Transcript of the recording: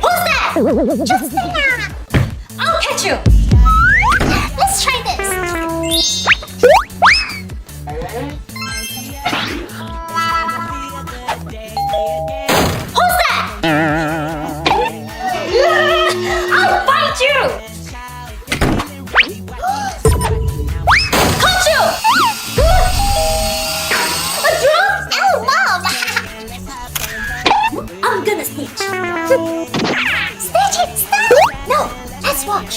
Who's that? Just me. I'll catch you. Let's try this. Who's that? I'll bite you. Caught you. A drum? Oh, Mom. I'm gonna snitch. Snitch it, stop. No, let's watch.